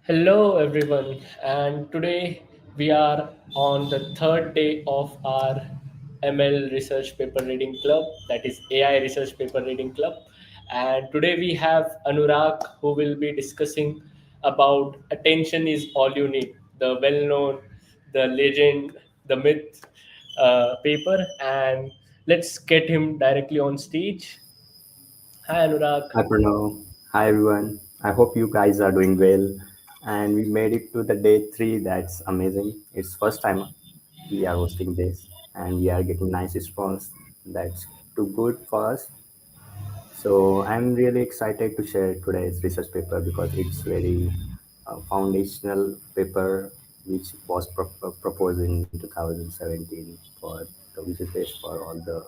Hello, everyone, and today we are on the third day of our ML Research Paper Reading Club, that is AI Research Paper Reading Club. And today we have Anurag who will be discussing about Attention is All You Need, the well known, the legend, the myth paper. And let's get him directly on stage. Hi, Anurag. Hi Pranav. Hi everyone. I hope you guys are doing well. And we made it to the day three. That's amazing. It's first time we are hosting this and we are getting nice response. That's too good for us. So I'm really excited to share today's research paper because it's very foundational paper which was proposed in 2017 for which is based for all the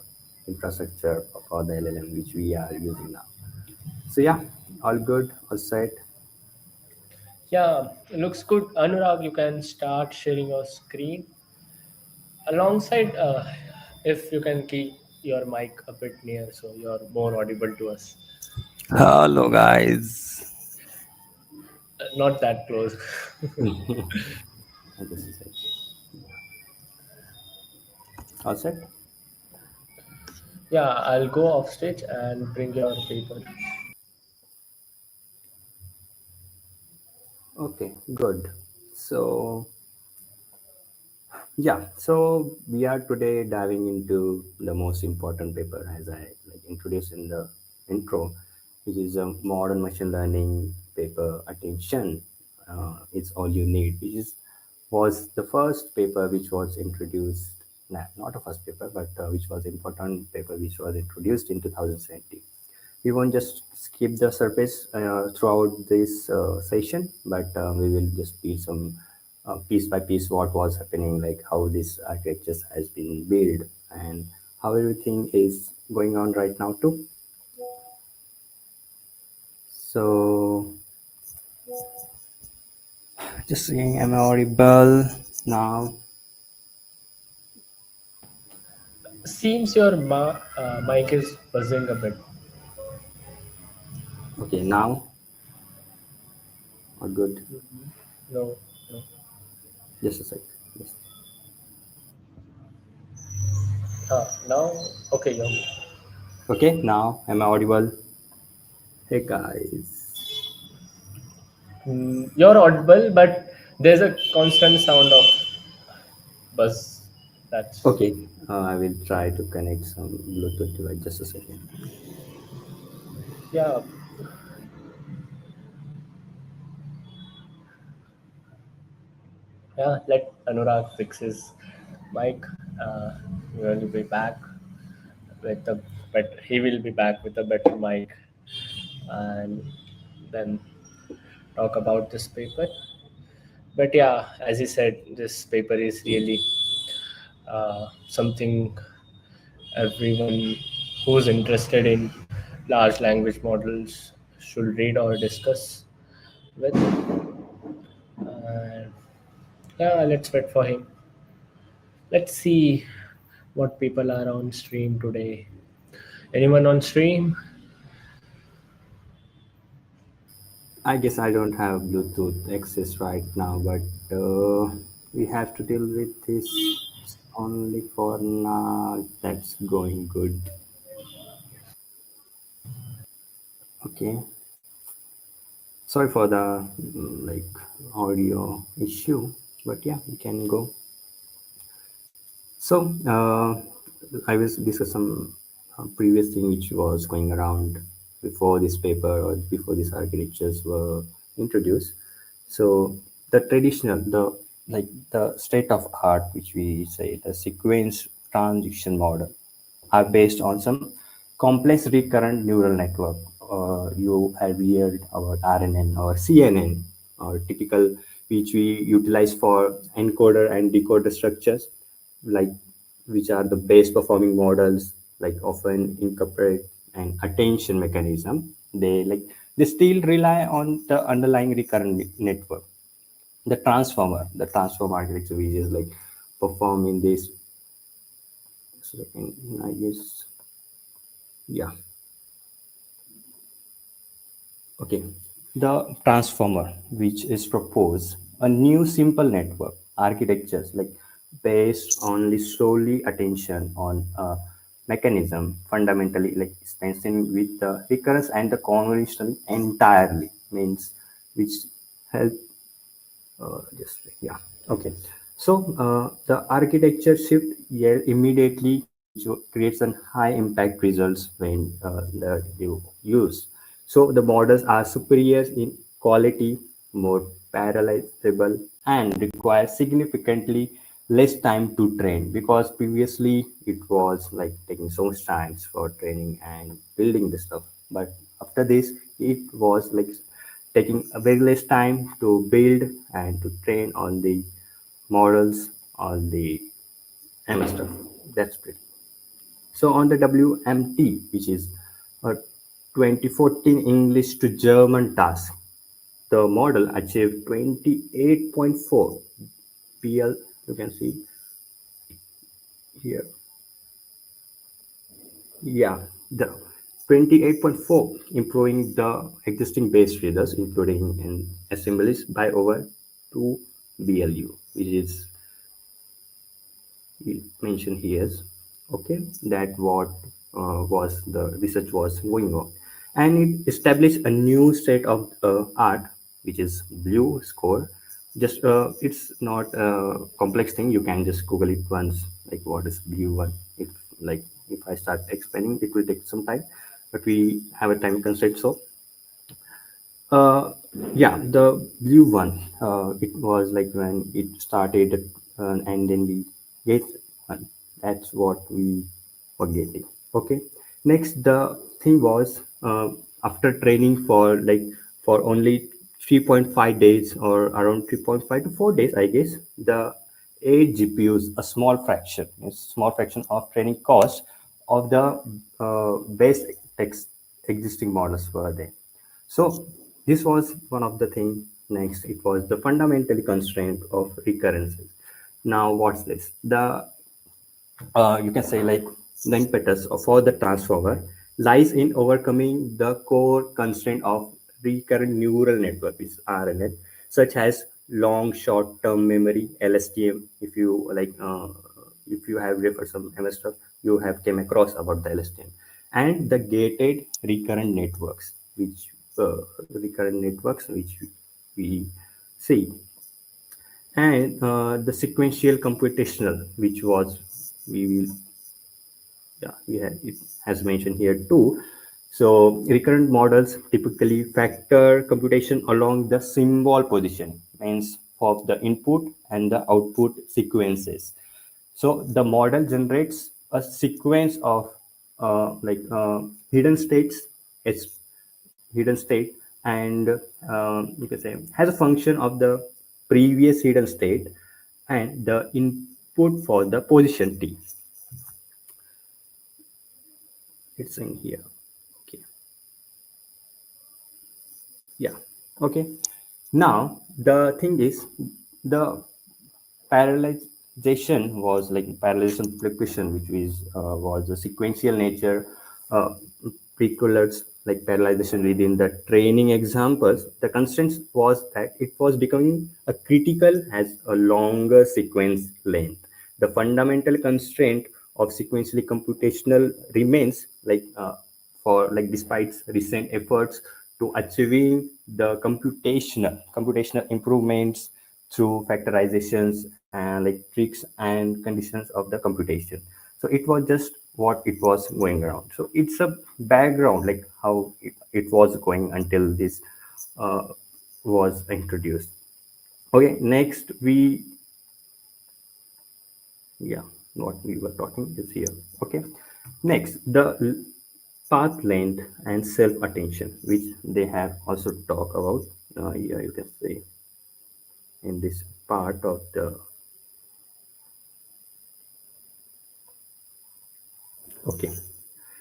infrastructure for the LLM which we are using now. So yeah, all good, all set. Yeah, looks good. Anurag, you can start sharing your screen. Alongside, if you can keep your mic a bit near so you're more audible to us. Hello, guys. Not that close. I guess it's it. All set. Yeah, I'll go off stage and bring your paper. Okay, good. So yeah, so we are today diving into the most important paper as I introduced in the intro, which is a modern machine learning paper. Attention, it's all you need, which is was the first paper which was introduced. Not a first paper, but which was important paper which was introduced in 2017. We won't just skip the surface throughout this session, but we will just be some piece by piece what was happening, like how this architecture has been built and how everything is going on right now too. So Just saying, am I audible now? Seems your mic is buzzing a bit. okay, now good. No, no. Just a sec. Yes. Now, okay, yeah. Okay, now am I audible? Hey guys. You're audible, but there's a constant sound of buzz. That's, Okay, I will try to connect some Bluetooth device. Just a second. yeah, yeah. Let Anurag fix his mic. We will be back with a but he will be back with a better mic and then talk about this paper. But yeah, as he said, this paper is really something everyone who's interested in large language models should read or discuss with. And yeah, let's wait for him. Let's see what people are on stream today. Anyone on stream? I guess I don't have Bluetooth access right now, but we have to deal with this only for now. That's going good. Okay. Sorry for the audio issue, but yeah, we can go. So I was discuss some previous thing which was going around before this paper or before these architectures were introduced. So the traditional, the state of art, which we say the sequence transition model, are based on some complex recurrent neural network. You have heard about RNN or CNN, or typical which we utilize for encoder and decoder structures, like which are the best performing models, like often incorporate an attention mechanism. They still rely on the underlying recurrent network. The transformer architecture, which is like perform in this. So I guess yeah. Okay. The transformer, which is proposed, a new simple network architectures like based only solely attention on a mechanism fundamentally like expansion with the recurrence and the convolution entirely means which help just yeah okay so the architecture shift yeah, immediately which creates a high impact results when you use so the models are superior in quality more parallelizable and require significantly less time to train because previously it was like taking so much time for training and building the stuff but after this it was like taking a very less time to build and to train on the models on the MS stuff. That's pretty. So on the WMT, which is a 2014 English to German task, the model achieved 28.4 PL. You can see here. Yeah, the 28.4 improving the existing base readers, including in assemblies by over 2 BLU, which is mentioned here. Okay, that what was the research was going on, and it established a new state of art, which is blue score. Just it's not a complex thing. You can just Google it once, like what is blue one. If like if I start explaining, it will take some time, but we have a time constraint, so uh, yeah, the blue one. It was like when it started, and then we get one. That's what we were getting. Okay. Next, the thing was after training for like for only 3.5 days or around 3.5 to 4 days, I guess the 8 GPUs, a small fraction of training cost of the base text existing models were there. So this was one of the thing. Next, it was the fundamental constraint of recurrences. Now, what's this? The you can say like the impetus for the transformer lies in overcoming the core constraint of recurrent neural network, is RNN, such as long short-term memory (LSTM). If you have read for some MS stuff, you have came across about the LSTM, and the gated recurrent networks which we see and the sequential computational which was we will yeah we have it has mentioned here too so recurrent models typically factor computation along the symbol position means of the input and the output sequences so the model generates a sequence of hidden states it's hidden state and you can say has a function of the previous hidden state and the input for the position t it's in here okay yeah okay now the thing is the parallelization was like parallelism preclusion which was a sequential nature uh, precursors like parallelization within the training examples the constraint was that it was becoming a critical as a longer sequence length the fundamental constraint of sequentially computational remains for like despite recent efforts to achieving the computational improvements through factorizations and like tricks and conditions of the computation so it was just what it was going around so it's a background like how it was going until this uh, was introduced okay next we yeah what we were talking is here okay next the path length and self attention which they have also talked about yeah you can say in this part of the okay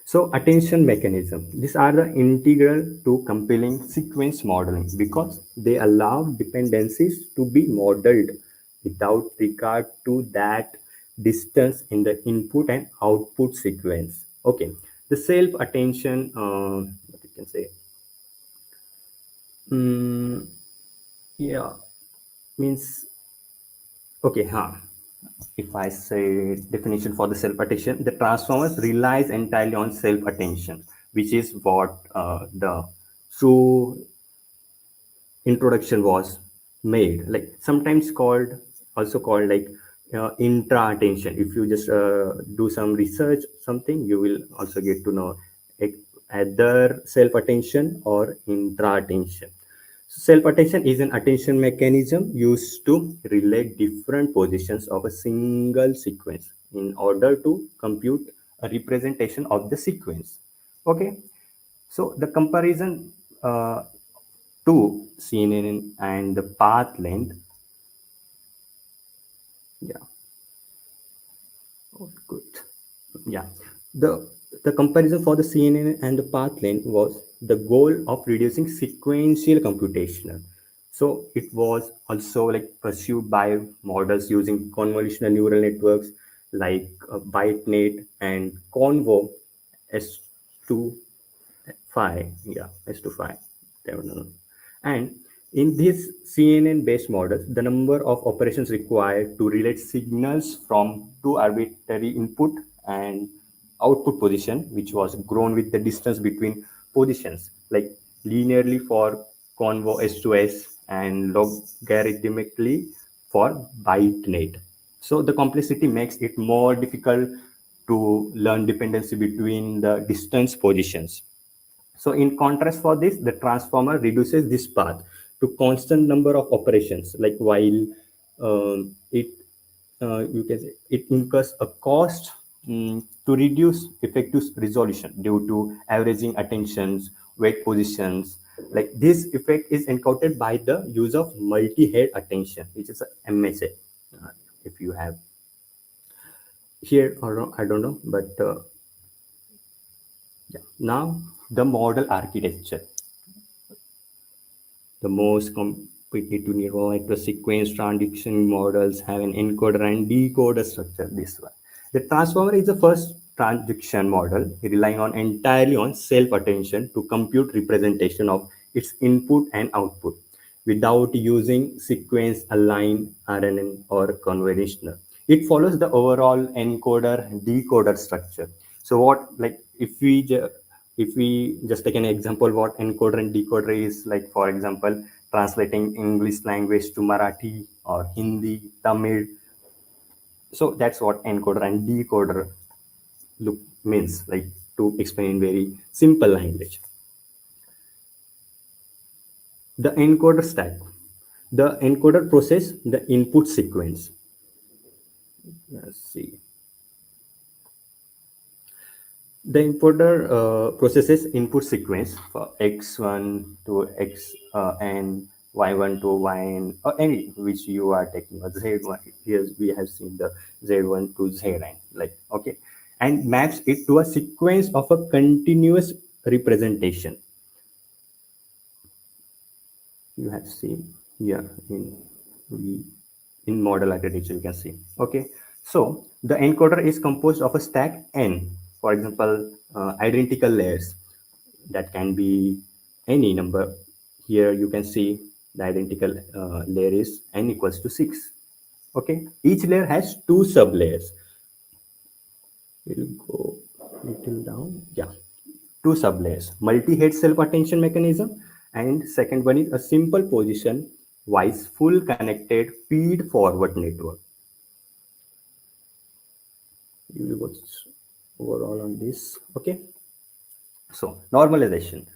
so attention mechanism these are the integral to compelling sequence modeling because they allow dependencies to be modeled without regard to that distance in the input and output sequence okay the self attention what you can say Mm, yeah, means okay, huh? If I say definition for the self-attention, the transformers relies entirely on self-attention, which is what the true introduction was made, like sometimes called, also called like intra attention. If you just do some research something, you will also get to know it, either self attention or intra attention. Self attention is an attention mechanism used to relate different positions of a single sequence in order to compute a representation of the sequence. Okay, so the comparison to CNN and the path length. Yeah, oh, good. Yeah, the the comparison for the CNN and the path length was the goal of reducing sequential computational. So it was also like pursued by models using convolutional neural networks like ByteNet and Convo S2 5, yeah, S to 5. I don't know. And in these CNN-based models, the number of operations required to relate signals from two arbitrary input and output position, which was grown with the distance between positions, like linearly for convo S to S and logarithmically for ByteNet. So the complexity makes it more difficult to learn dependency between the distance positions. So in contrast for this, the transformer reduces this path to constant number of operations, like while it you can say it incurs a cost to reduce effective resolution due to averaging attentions, weight positions. Like this effect is encountered by the use of multi-head attention, which is a MSA. If you have here or no, I don't know, but yeah. Now the model architecture. The most competitive neural network sequence transition models have an encoder and decoder structure this way. The transformer is the first transition model relying on entirely on self-attention to compute representation of its input and output without using sequence, align, RNN, or convolutional. It follows the overall encoder decoder structure. So what, like if we just take an example what encoder and decoder is, like for example translating English language to Marathi or Hindi, Tamil. So that's what encoder and decoder look means, like to explain in very simple language. The encoder stack, the encoder process the input sequence. Let's see. The encoder processes input sequence for x1 to x and y1 to yn, or any which you are taking, or z1. Here we have seen the z1 to zn, like okay, and maps it to a sequence of a continuous representation. You have seen here in model architecture, you can see. Okay, so the encoder is composed of a stack n, for example identical layers that can be any number. Here you can see the identical layer is n equals to 6. Okay, each layer has two sub layers. We'll go little down. Yeah, two sub layers: multi-head self-attention mechanism, and second one is a simple position wise full connected feed forward network. You will go overall on this. Okay, so normalization.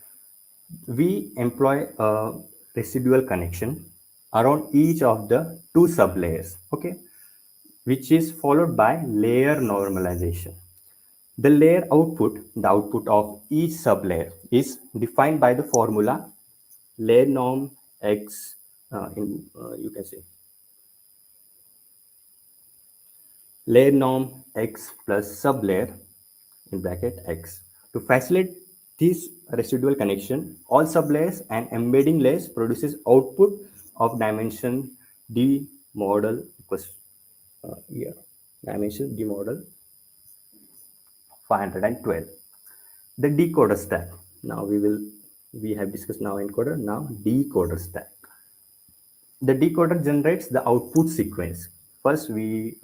We employ a residual connection around each of the two sublayers, okay, which is followed by layer normalization. The layer output, the output of each sublayer, is defined by the formula layer norm x you can say layer norm x plus sublayer in bracket x. To facilitate this residual connection, all sublayers and embedding layers produces output of dimension d model equals here dimension d model 512. The decoder stack. Now we will we have discussed now encoder, now decoder stack. The decoder generates the output sequence. First, we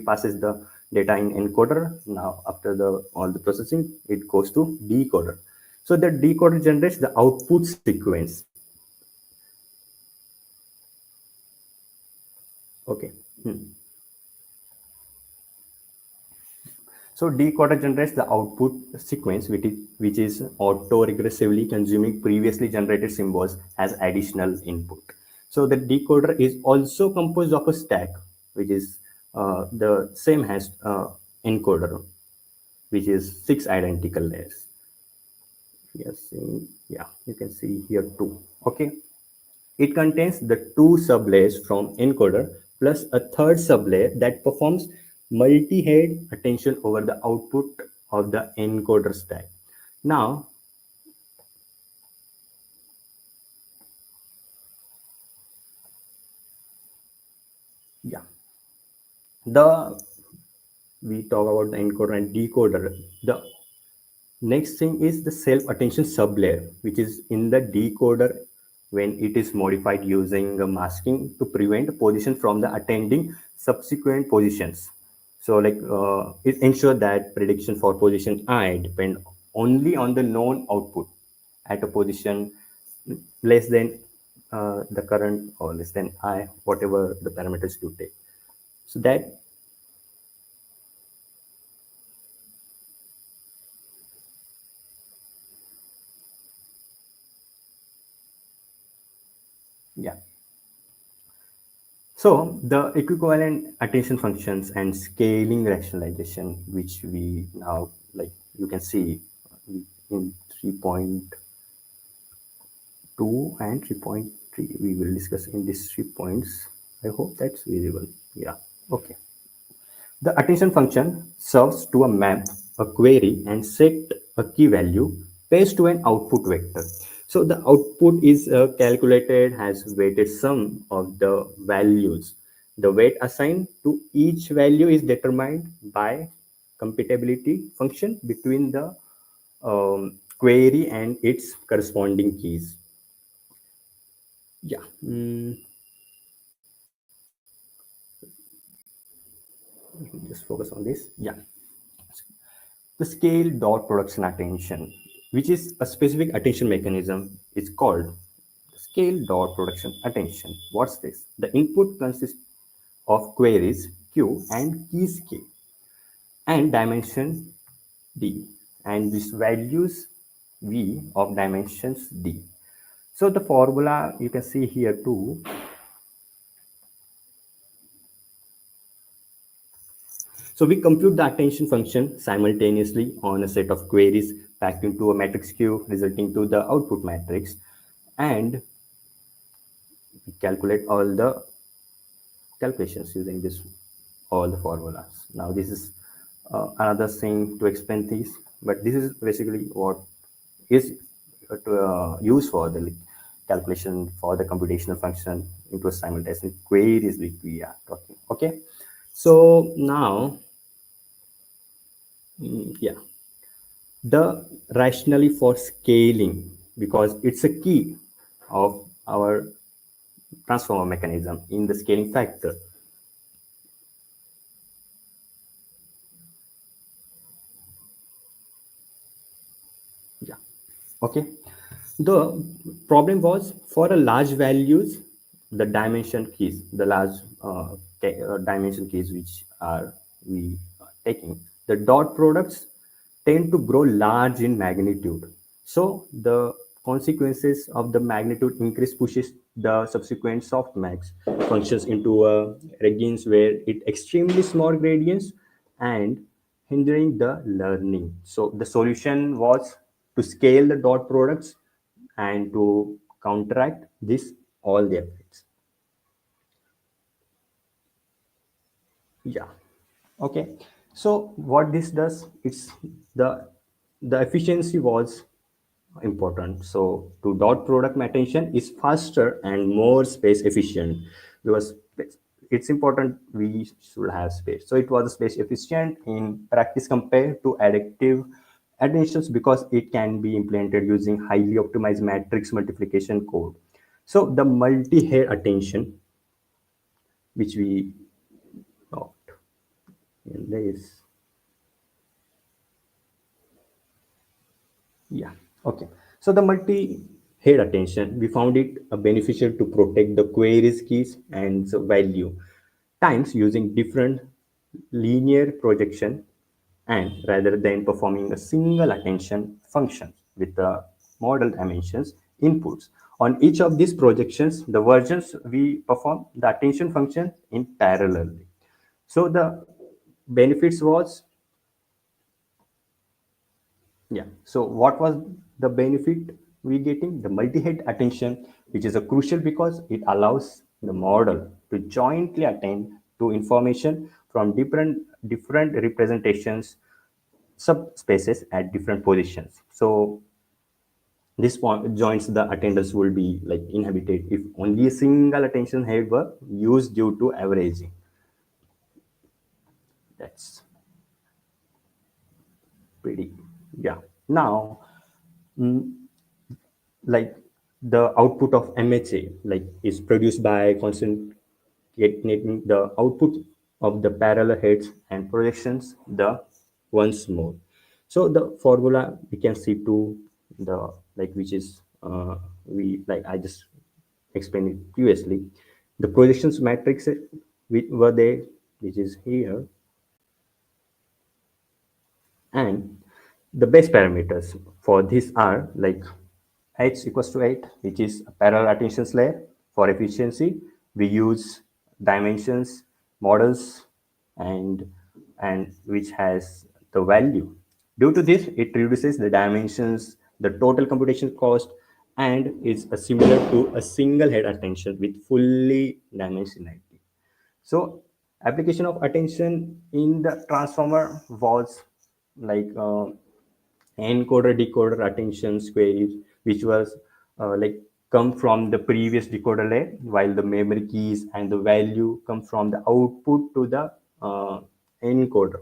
passes the data in encoder. Now, after the all the processing, it goes to decoder. So the decoder generates the output sequence. Okay. So decoder generates the output sequence, which is auto-regressively consuming previously generated symbols as additional input. So the decoder is also composed of a stack, which is the same as encoder, which is 6 identical layers. Yes, yeah, you can see here too. Okay. It contains the two sublayers from encoder plus a third sublayer that performs multi-head attention over the output of the encoder stack. Now, yeah, the we talk about the encoder and decoder. The next thing is the self-attention sublayer, which is in the decoder when it is modified using masking to prevent position from the attending subsequent positions. So like it ensures that prediction for position I depend only on the known output at a position less than the current or less than I, whatever the parameters you take. So that, yeah. So the equivalent attention functions and scaling rationalization, which we now like you can see in 3.2 and 3.3, we will discuss in these 3 points. I hope that's visible. Yeah. Okay. The attention function serves to a map a query and set a key value based to an output vector. So the output is calculated as weighted sum of the values. The weight assigned to each value is determined by compatibility function between the query and its corresponding keys. Yeah. Just focus on this. Yeah. The scale dot production attention, which is a specific attention mechanism, is called scale dot production attention. What's this? The input consists of queries Q and keys K and dimension D, and these values V of dimensions D. So the formula you can see here too. So we compute the attention function simultaneously on a set of queries packed into a matrix Q, resulting to the output matrix, and we calculate all the calculations using this all the formulas. Now this is another thing to explain these, but this is basically what is used for the calculation for the computational function into a simultaneous queries which we are talking. Okay, so now yeah, the rationale for scaling, because it's a key of our transformer mechanism in the scaling factor. Yeah. Okay. The problem was for a large values, the dimension keys, the large dimension keys which are we taking, the dot products tend to grow large in magnitude. So the consequences of the magnitude increase pushes the subsequent softmax functions into regions where it extremely small gradients and hindering the learning. So the solution was to scale the dot products and to counteract this all the effects. Yeah. Okay. So what this does, it's the efficiency was important. So to dot product attention is faster and more space efficient because it's important we should have space. So it was space efficient in practice compared to adaptive attentions because it can be implemented using highly optimized matrix multiplication code. So the multi-head attention, which we got in this, yeah, okay. So the multi-head attention, we found it beneficial to protect the queries keys and the value times using different linear projection, and rather than performing a single attention function with the model dimensions inputs. On each of these projections, the versions we perform the attention function in parallelly. So the benefits was, yeah. So what was the benefit we getting? The multi-head attention, which is a crucial because it allows the model to jointly attend to information from different representations subspaces at different positions. So this point joints the attendance will be like inhabited if only a single attention head were used due to averaging. That's pretty, yeah. Now, mm, like the output of MHA like is produced by concatenating the output of the parallel heads and projections the once more. So the formula we can see to the like which is we like I just explained it previously. The projections matrix were there, which is here, and the base parameters for this are like h equals to 8, which is a parallel attentions layer. For efficiency, we use dimensions models and which has the value. Due to this, it reduces the dimensions, the total computation cost, and is similar to a single head attention with fully dimensionality. So application of attention in the transformer was like encoder decoder attention queries, which was like come from the previous decoder layer, while the memory keys and the value come from the output to the encoder.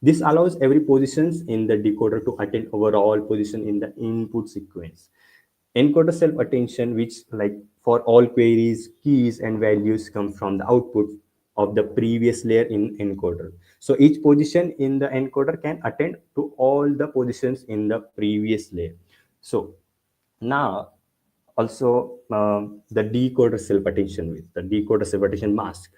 This allows every positions in the decoder to attend overall position in the input sequence. Encoder self attention, which like for all queries keys and values come from the output of the previous layer in encoder. So each position in the encoder can attend to all the positions in the previous layer. So now also the decoder self attention with the decoder self attention mask,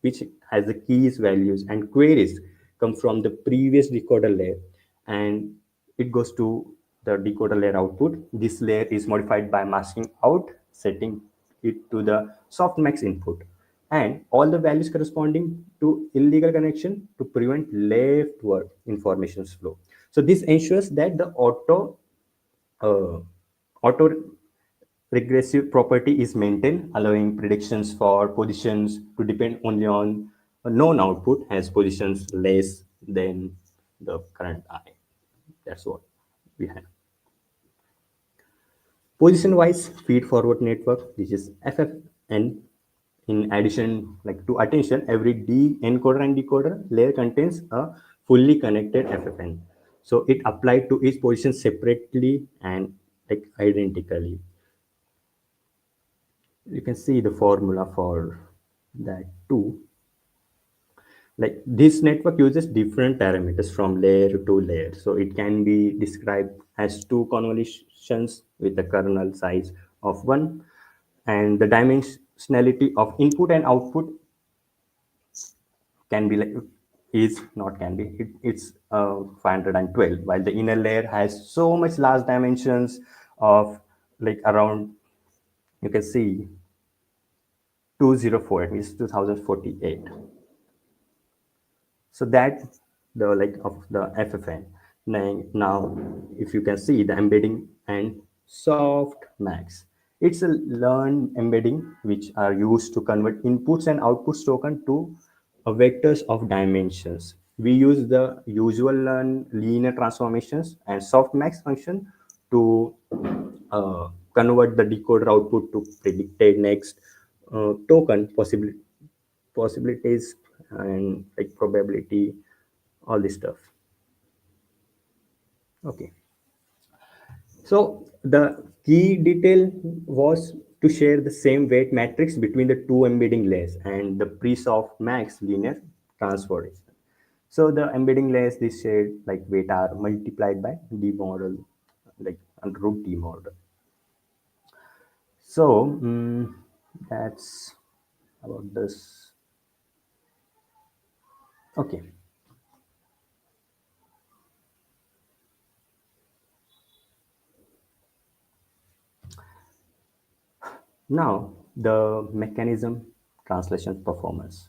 which has the keys values and queries come from the previous decoder layer, and it goes to the decoder layer output. This layer is modified by masking out, setting it to the softmax input, and all the values corresponding to illegal connection to prevent leftward information flow. So this ensures that the uh, auto regressive property is maintained, allowing predictions for positions to depend only on a known output has positions less than the current I. That's what we have. Position-wise feed forward network, which is FFN. In addition, like to attention, every D encoder and decoder layer contains a fully connected FFN. So it applied to each position separately and like identically. You can see the formula for that too. Like this network uses different parameters from layer to layer, so it can be described as two convolutions with the kernel size of 1, and the dimensionality of input and output can be like is not can be it's 512, while the inner layer has so much large dimensions of like around, you can see 204, it means 2048. So that the like of the FFN. Now, if you can see the embedding and soft max, it's a learned embedding which are used to convert inputs and outputs token to vectors of dimensions. We use the usual learn linear transformations and softmax function to convert the decoder output to predicted next token possibilities and like probability, all this stuff. Okay. So the key detail was to share the same weight matrix between the two embedding layers and the pre-soft max linear transformation. So the embedding layers this shared like weight are multiplied by d model, like root d model. So that's about this. Okay. Now the mechanism translation performance.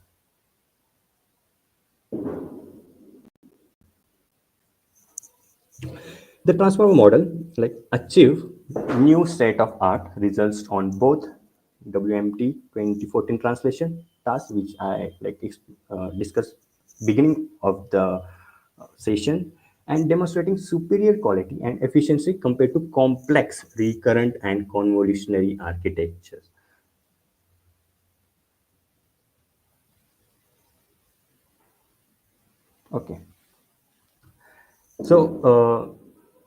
The transformer model like achieve new state of art results on both WMT 2014 translation task, which I discussed beginning of the session, and demonstrating superior quality and efficiency compared to complex recurrent and convolutionary architectures. Okay. So,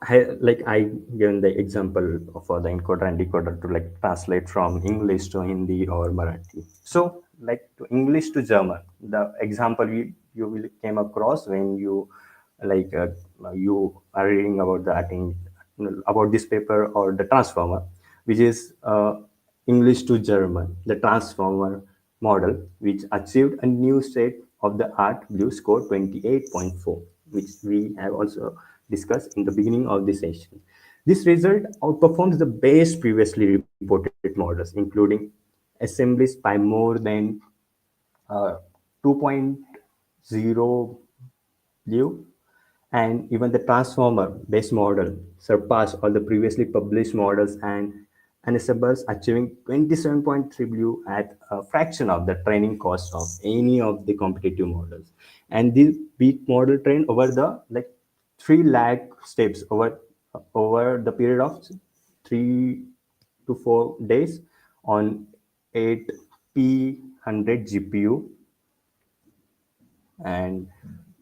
I given the example for the encoder and decoder to like translate from English to Hindi or Marathi. So, like to English to German, the example you will came across when you like you are reading about the about this paper or the transformer, which is English to German, the transformer model, which achieved a new state of the art blue score 28.4, which we have also discussed in the beginning of the session. This result outperforms the base previously reported models, including assemblies by more than 2.0 Liu, and even the transformer based model surpassed all the previously published models and enables achieving 27.3 Liu at a fraction of the training cost of any of the competitive models. And this beat model trained over the like 3 lakh steps over the period of 3 to 4 days on 8P100 GPU, and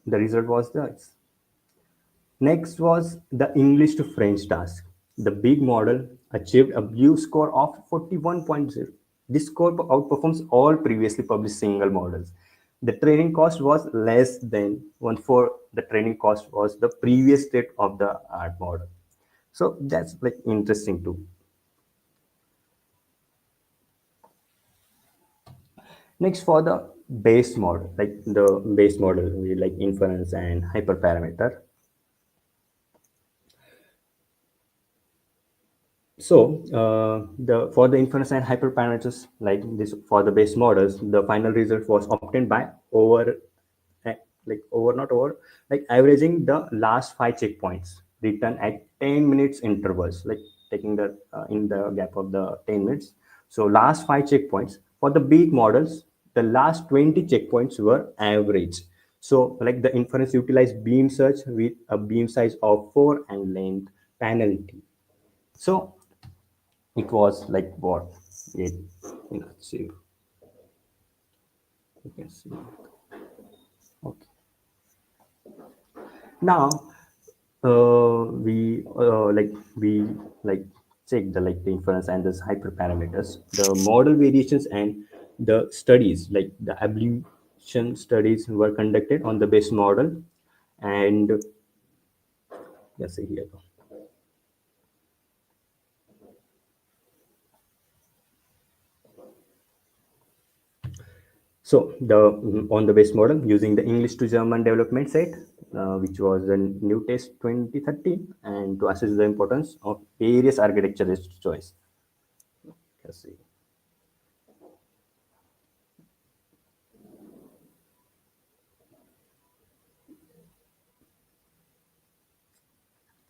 the result was this. Next was the English to French task. The big model achieved a blue score of 41.0. This score outperforms all previously published single models. The training cost was less than one fourth the training cost was the previous state of the art model. So that's like interesting too. Next for the base model, like the base model, we like inference and hyperparameter. So the for the inference and hyperparameters like this for the base models, the final result was obtained by eh, over not over like averaging the last 5 checkpoints written at 10 minutes intervals, like taking the in the gap of the 10 minutes. So last 5 checkpoints for the big models, the last 20 checkpoints were average. So like the inference utilized beam search with a beam size of 4 and length penalty. So it was like what? It, let's see. You can see. Okay. Now we like check the like the inference and this hyperparameters, the model variations and the studies like the evolution studies were conducted on the base model, and yes, here. So the on the base model using the English to German development set, which was the new test 2013, and to assess the importance of various architecture choice. Let's see.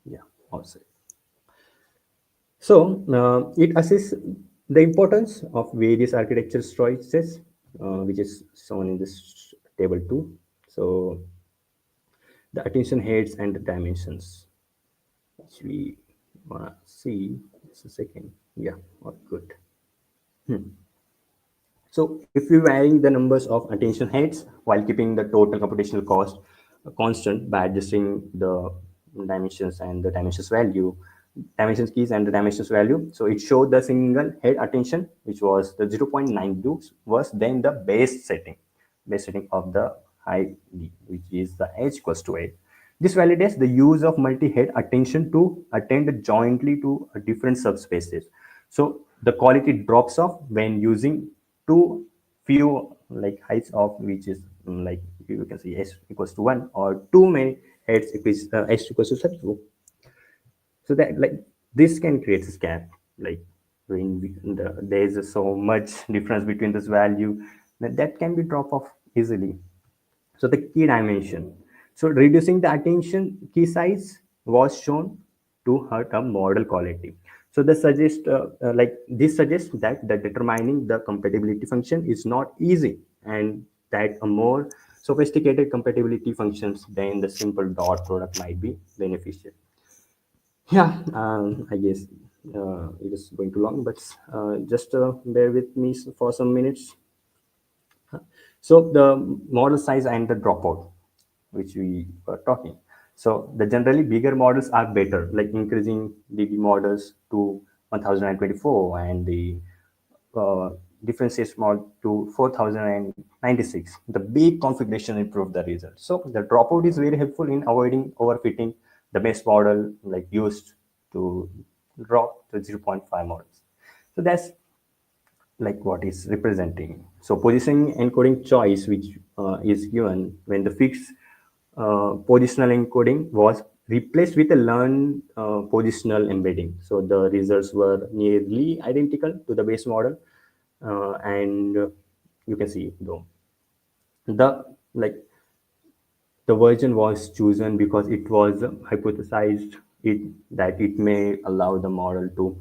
Yeah, also. So it assesses the importance of various architecture choices, which is shown in this table two. So the attention heads and the dimensions, which we wanna see. Just a second. Yeah, all good. So if we varying the numbers of attention heads while keeping the total computational cost constant by adjusting the dimensions and the dimensions value, dimensions keys and the dimensions value. So it showed the single head attention, which was the 0.92 was then the base setting of the high D, which is the h equals to 8. This validates the use of multi-head attention to attend jointly to different subspaces. So the quality drops off when using too few like heights of which is like you can see s equals to 1 or too many heads equals s equals to 2. So that like this can create a gap like when there is so much difference between this value that can be drop off easily. So the key dimension. So reducing the attention key size was shown to hurt a model quality. So this suggests that the determining the compatibility function is not easy and that a more sophisticated compatibility functions than the simple dot product might be beneficial. Yeah, I guess it is going too long, but just bear with me for some minutes. So the model size and the dropout, which we were talking. So the generally bigger models are better, like increasing the models to 1024 and the uh, differentiate mod to 4096. The big configuration improve the result. So the dropout is very helpful in avoiding overfitting the base model like used to drop to zero point 0.5 models. So that's like what is representing. So positioning encoding choice, which is given when the fixed positional encoding was replaced with a learned positional embedding. So the results were nearly identical to the base model, and you can see though the like the version was chosen because it was hypothesized that it may allow the model to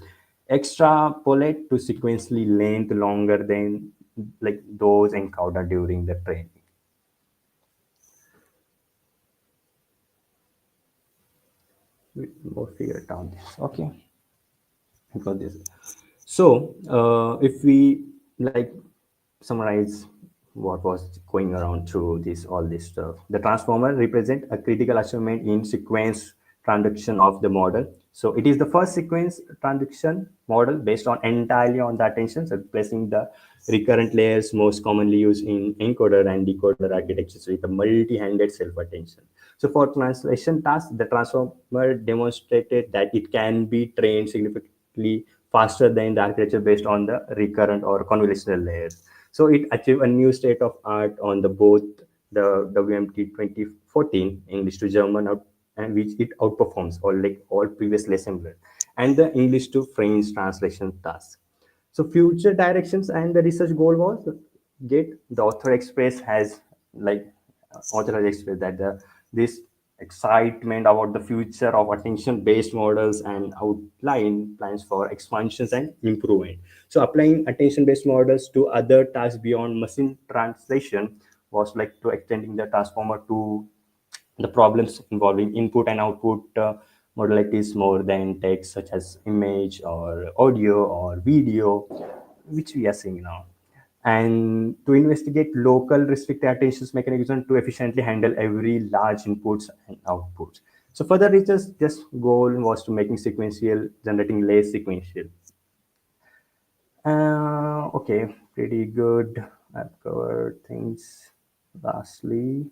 extrapolate to sequentially length longer than like those encountered during the training. More figure it out this. Okay, I got this. So if we like summarize what was going around through this all this stuff, the transformer represent a critical achievement in sequence transaction of the model. So it is the first sequence transaction model based on entirely on the attention, so replacing the recurrent layers most commonly used in encoder and decoder architectures with a multi-handed self-attention. So for translation tasks, the transformer demonstrated that it can be trained significantly faster than the architecture based on the recurrent or convolutional layers. So it achieved a new state of art on the both the WMT 2014 English to German and which it outperforms all previously assembled and the English to French translation tasks. So future directions and the research goal was get the author express has like author has expressed that this excitement about the future of attention based models and outline plans for expansions and improvement. So applying attention based models to other tasks beyond machine translation was like to extending the transformer to the problems involving input and output modalities more than text, such as image or audio or video, which we are seeing now. And to investigate local restricted attention mechanism to efficiently handle every large inputs and outputs. So further research, just goal was to making sequential, generating less sequential. Okay, pretty good. I've covered things. Lastly,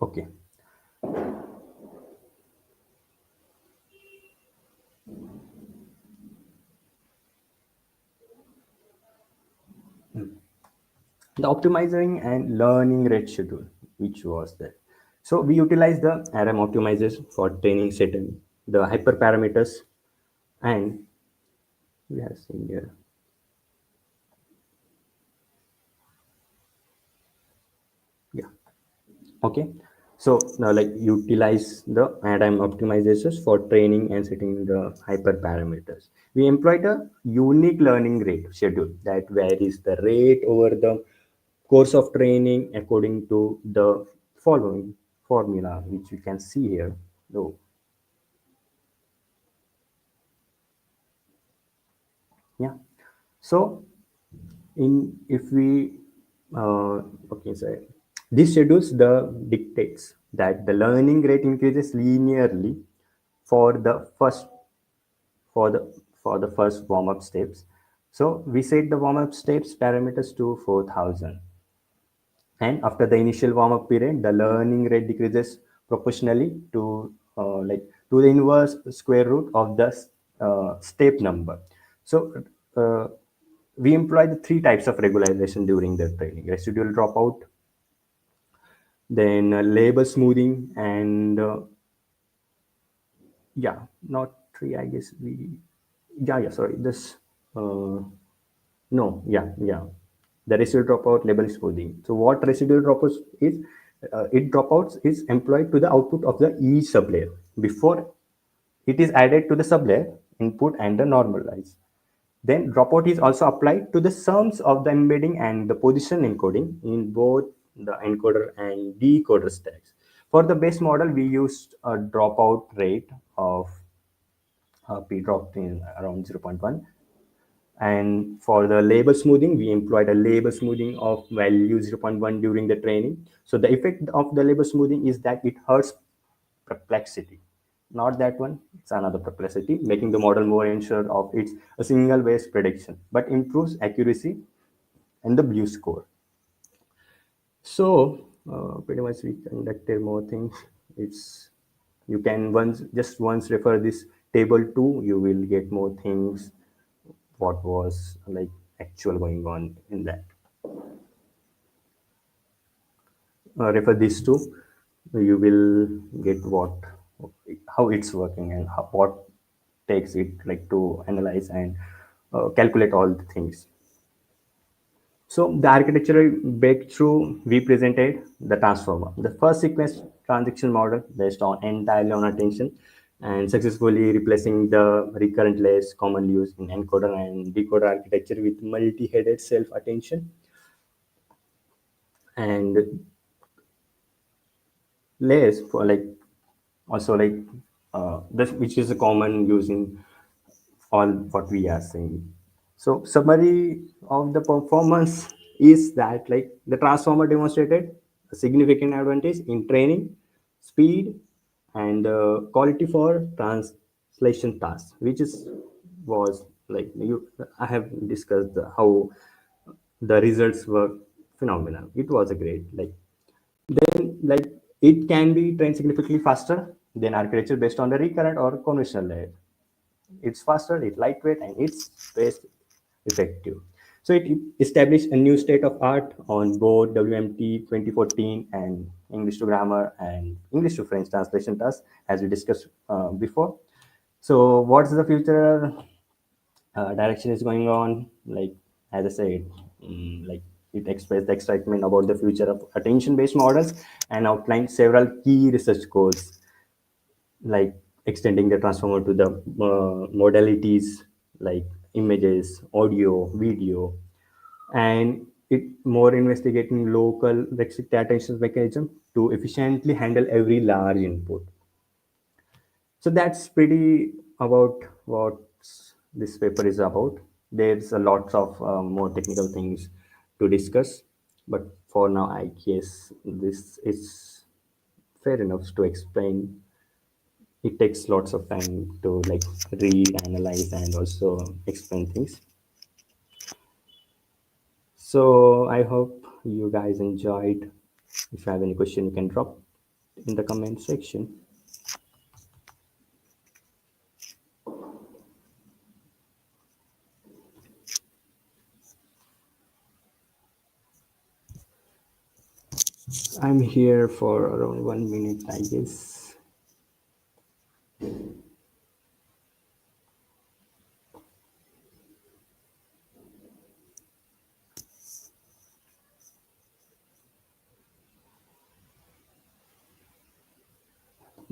okay. The optimizing and learning rate schedule, which was there. So we utilize the RM optimizers for training setting, the hyperparameters, and we have seen here. Yeah. Okay. So now like utilize the RM optimizers for training and setting the hyperparameters. We employed a unique learning rate schedule that varies the rate over the course of training according to the following formula, which you can see here. So, yeah. So in if we okay, sorry. This schedules the dictates that the learning rate increases linearly for the first for the for the first warm up steps. So we set the warm up steps parameters to 4,000, and after the initial warm up period, the learning rate decreases proportionally to to the inverse square root of the step number. So uh, we employ the three types of regularization during the training: residual dropout, then labor smoothing, and yeah, not three, I guess. We Yeah, sorry, this uh, no, yeah, the residual dropout label smoothing. So what residual dropouts is, it dropouts is employed to the output of the each sublayer before it is added to the sublayer input and the normalize. Then dropout is also applied to the sums of the embedding and the position encoding in both the encoder and decoder stacks. For the base model, we used a dropout rate of p dropped in around zero point 0.1. And for the label smoothing, we employed a label smoothing of value zero point 0.1 during the training. So the effect of the label smoothing is that it hurts perplexity. Not that one, it's another perplexity, making the model more ensured of its a single base prediction, but improves accuracy and the blue score. So pretty much we conducted more things. It's You can once refer this table to, you will get more things what was like actual going on in that. Refer these two, you will get what how it's working and what takes it like to analyze and calculate all the things. So the architectural breakthrough we presented the transformer, the first sequence transaction model based on entirely on attention, and successfully replacing the recurrent layers commonly used in encoder and decoder architecture with multi-headed self-attention and layers for like also like this, which is a common use in all what we are saying. So summary of the performance is that like the transformer demonstrated a significant advantage in training, speed, and quality for translation tasks, which is was like you I have discussed how the results were phenomenal. It was a great then like it can be trained significantly faster than architecture based on the recurrent or conventional layer. It's faster, it's lightweight, and it's space effective. So it established a new state of art on both WMT 2014 and English to grammar and English to French translation tasks, as we discussed before. So what's the future direction is going on? Like as I said, it expressed the excitement about the future of attention-based models and outlined several key research goals like extending the transformer to the modalities like images, audio, video, and it more investigating local restricted attention mechanism to efficiently handle every large input. So that's pretty about what this paper is about. There's a lots of more technical things to discuss, but for now, I guess this is fair enough to explain. It takes lots of time to like read, analyze, and also explain things. So I hope you guys enjoyed. If you have any question, you can drop in the comment section. I'm here for around 1 minute, I guess.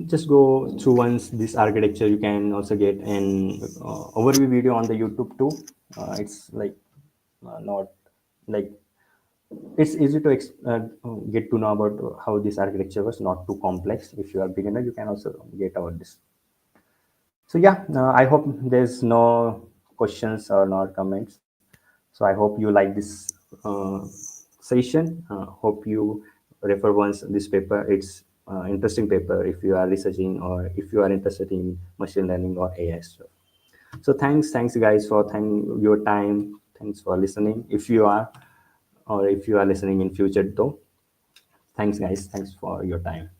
Just go through once this architecture. You can also get an overview video on the YouTube too. It's like not like it's easy to get to know about how this architecture was, not too complex. If you are beginner, you can also get about this. So yeah, I hope there's no questions or not comments. So I hope you like this session. Hope you refer once this paper. It's interesting paper if you are researching or if you are interested in machine learning or AI stuff. So thanks guys for your time. Thanks for listening. If you are, or if you are listening in future though, thanks guys. Thanks for your time.